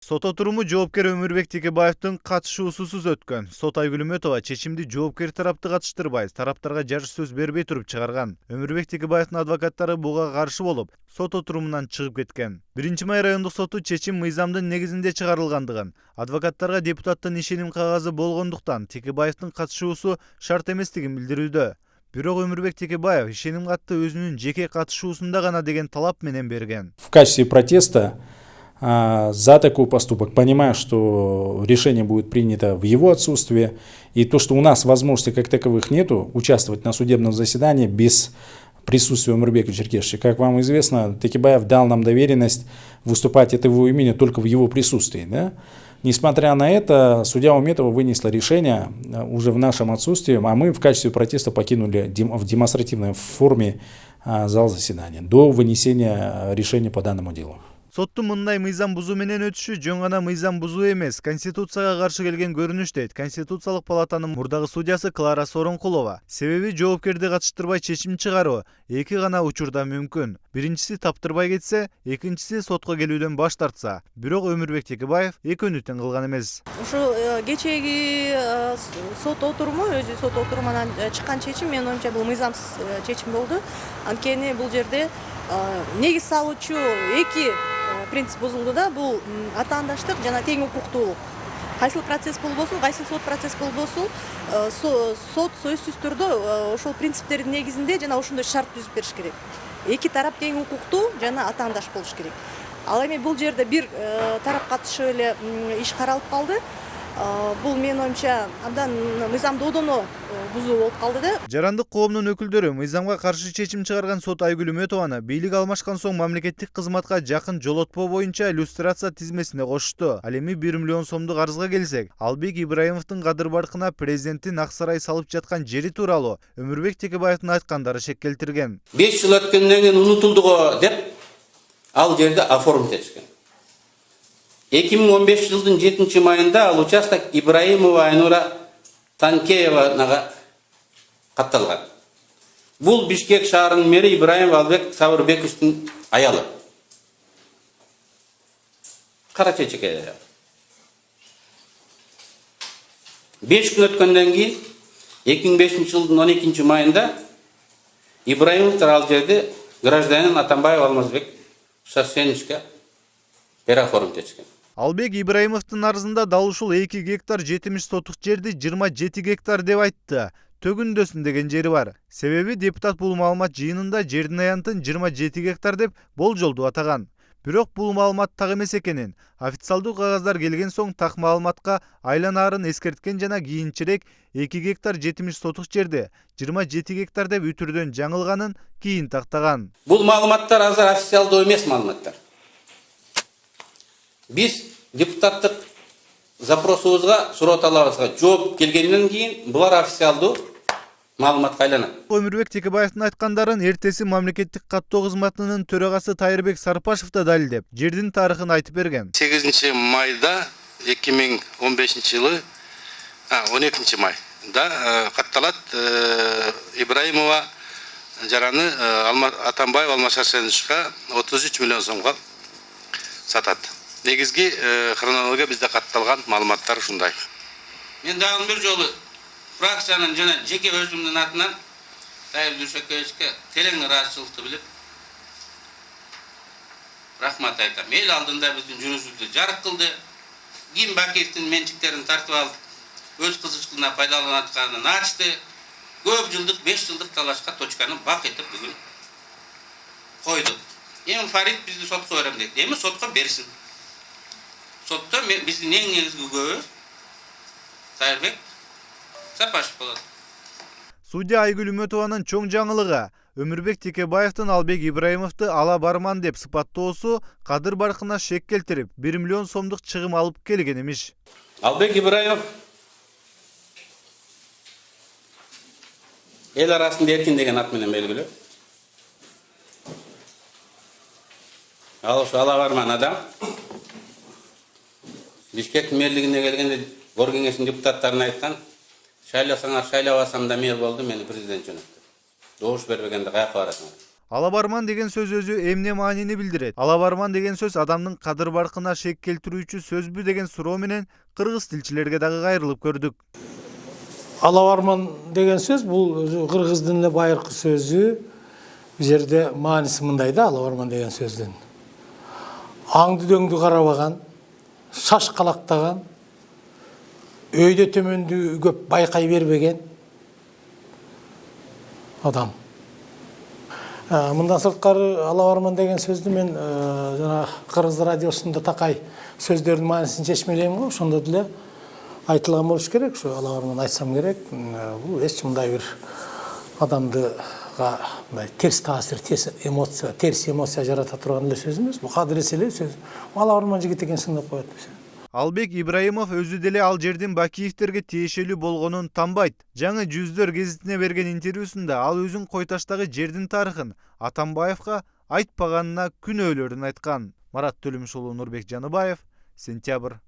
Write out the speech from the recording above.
Сот отуруму жоопкер Өмүрбек Текебаевдин катышуусусуз өткөн. Сот Айгүл Үмөтова чечимди жоопкер тарапты катыштырбай, тараптарга жарыш сөз бербей туруп чыгарган. Өмүрбек Текебаевдин адвокаттары буга каршы болуп, сот отурумунан чыгып кеткен. 1-Май райондук соту чечим мыйзамдын негизинде чыгарылгандыгын, адвокаттарга депутаттын ишеним кагазы болгондуктан Текебаевдин катышуусу шарт эместигин билдирүүдө. Бирок Өмүрбек Текебаев ишеним катты өзүнүн жеке катышуусунда гана деген талап менен берген. В качестве протеста за такой поступок, понимая, что решение будет принято в его отсутствие, и то, что у нас возможности как таковых нету участвовать на судебном заседании без присутствия Өмурбека Черкесовича. Как вам известно, Текебаев дал нам доверенность выступать от его имени только в его присутствии. Да? Несмотря на это, судья Уметова вынесла решение уже в нашем отсутствии, а мы в качестве протеста покинули в демонстративной форме зал заседания до вынесения решения по данному делу. Соттун мындай мыйзам бузуу менен өтүшү жөн гана мыйзам бузуу эмес, конституцияга каршы келген көрүнүш дейт Конституциялык палатанын мурдагы судьясы Клара Соронкулова. Себеби жоопкерди катыштырбай чечим чыгаруу эки гана учурда мүмкүн. Биринчиси таптырбай кетсе, экинчиси сотко келүүдөн баш тартса. Бирок Өмүрбек Текебаев экөөнү тең кылган эмес. Ушу кечеги сот отуруму, өзү сот отурумунан чыккан чечим менин оюмча бул мыйзамсыз чечим болду. Анткени бул жерде негиз салуучу эки принцип бузулду да, бул атаандаштык жана тең укуктуулук. Кайсыл процесс болбосун, кайсыл сот процесс болбосун, сот сөзсүз түрдө ошол принциптердин негизинде жана ошондой шарт түзүп бериш керек. Эки тарап тең укуктуу жана атаандаш болуш керек. Ал эми бул жерде бир тарап катышып эле иш каралып калды. Бул менин оюмча абдан мыйзамды одоно бузуу болуп калды да. Жарандык коомдун өкүлдөрү мыйзамга каршы чечим чыгарган сот Айгүл Үмөтованы бийлик алмашкан соң мамлекеттик кызматка жакын жолотпоо боюнча иллюстрация тизмесине кошту. Ал эми 1 миллион сомдук арызга келсек, Албек Ибраимовдун Кадыр Баркына президенттин ак сарай салып жаткан жери тууралуу Өмүрбек Текебаевдин айткандары шек келтирген. 5 жыл өткөндөн кийин унутулду го деп ал жерде оформить этишкен. 2015 жылдын 7 майында ал участок Ибраимова Айнура Танкеевага катталган. Бул Бишкек шаарынын мэри Ибраимов Албек Сабырбековдун аялы. Кара чечеке. 5 күн өткөндөн кийин 2005 жылдын 12 майында Ибраимовдор ал жерде гражданин Атамбаев Алмазбек Шарсеновичке переоформить этишкен. Албек Ибраимовдун арызында дал ушул 2 гектар 70 сотук жерди 27 гектар деп айтты. Төгүндөсүн деген жери бар. Себеби депутат бул маалымат жыйынында жердин аянтын 27 гектар деп болжолду атаган. Бирок бул маалымат так эмес экенин, официалдуу кагаздар келген соң так маалыматка айланаарын эскерткен жана кийинчерээк 2 гектар 70 сотук жерди 27 гектар деп үтүрдөн жаңылганын кийин тактаган. Бул маалыматтар азыр официалдуу эмес маалыматтар. Биз депутаттык запросубузга, суроталарыбызга жооп келгенден кийин булар официалдуу маалыматка айланат. Өмүрбек Текебаевдин айткандарын эртеси мамлекеттик каттоо кызматынын төрагасы Тайырбек Сарпашев да далилдеп, жердин тарыхын айтып берген. 8 майда 2015 жылы 12 майда катталат Ибраимова жараны Атамбаев Алмаз Шарсеновичке 33 миллион сомго сатат. Негизги хронология бизде катталган маалыматтар ушундай. Мен дагы бир жолу фракциянын жана жеке өзүмдүн атынан Тайыр Дүйшөкөевичке терең ыраазычылыкты билип рахмат айтам. Эл алдында биздин жүрүшүбүздү жарык кылды. Ким Бакиевдин менчиктерин тартып алып, өз кызычтыгына пайдаланып атканын ачты. Көп жылдык, 5 жылдык талашка точканы бак этип бүгүн койду. Эми Фарид бизди сотко берем дейт. Эми сотко берсин. Сотто биздин эң негизги күбөбүз Тайырбек Сарпашев болот. Судья Айгүл Үмөтованын чоң жаңылыгы Өмүрбек Текебаевдин Албек Ибраимовду ала барман деп сыпаттоосу Кадыр Баркына шек келтирип, 1 миллион сомдук чыгым алып келген эмиш. Албек Ибраимов эл арасында эркин деген ат менен белгилүү. Ал ошо ала барман адам. Бишкек мэрлигине келгенде Бор кеңешинин депутаттарына айткан, шайласаңар шайлабасам да мэр болду, мени президент жөнөттү. Добуш бербегенде каяка барасыңар? Ала барман деген сөз өзү эмне маанини билдирет? Ала барман деген сөз адамдын кадыр баркына шек келтирүүчү сөзбү деген суроо менен кыргыз тилчилерге дагы кайрылып көрдүк. Ала барман деген сөз бул өзү кыргыздын эле байыркы сөзү. Бул жерде мааниси мындай да, ала барман деген сөздүн. Аңды дөңдү карабаган, шашкалактаган, өйдө төмөндү көп байкай бербеген адам. Мындан сырткары ала барман деген сөздү мен жана Кыргыз радиосунда такай сөздөрдүн маанисин чечмелейм го, ошондо деле айтылган болуш керек, ушу ала барман айтсам керек. Бул эч мындай бир адамдыга терс таасир, терс эмоция жарата турган эле сөз эмес. Бул кадыресе эле сөз. Ала барман жигит экенсиң деп коет биз. Албек Ибраимов өзү деле ал жердин Бакиевтерге тиешелүү болгонун тамбайт. Жаңы жүздөр гезитине берген интервьюсунда ал өзүн Койташтагы жердин тарыхын Атамбаевга айтпаганына күнөөлөрүн айткан. Марат Төлөмүш уулу, Нурбек Жаныбаев, Сентябрь.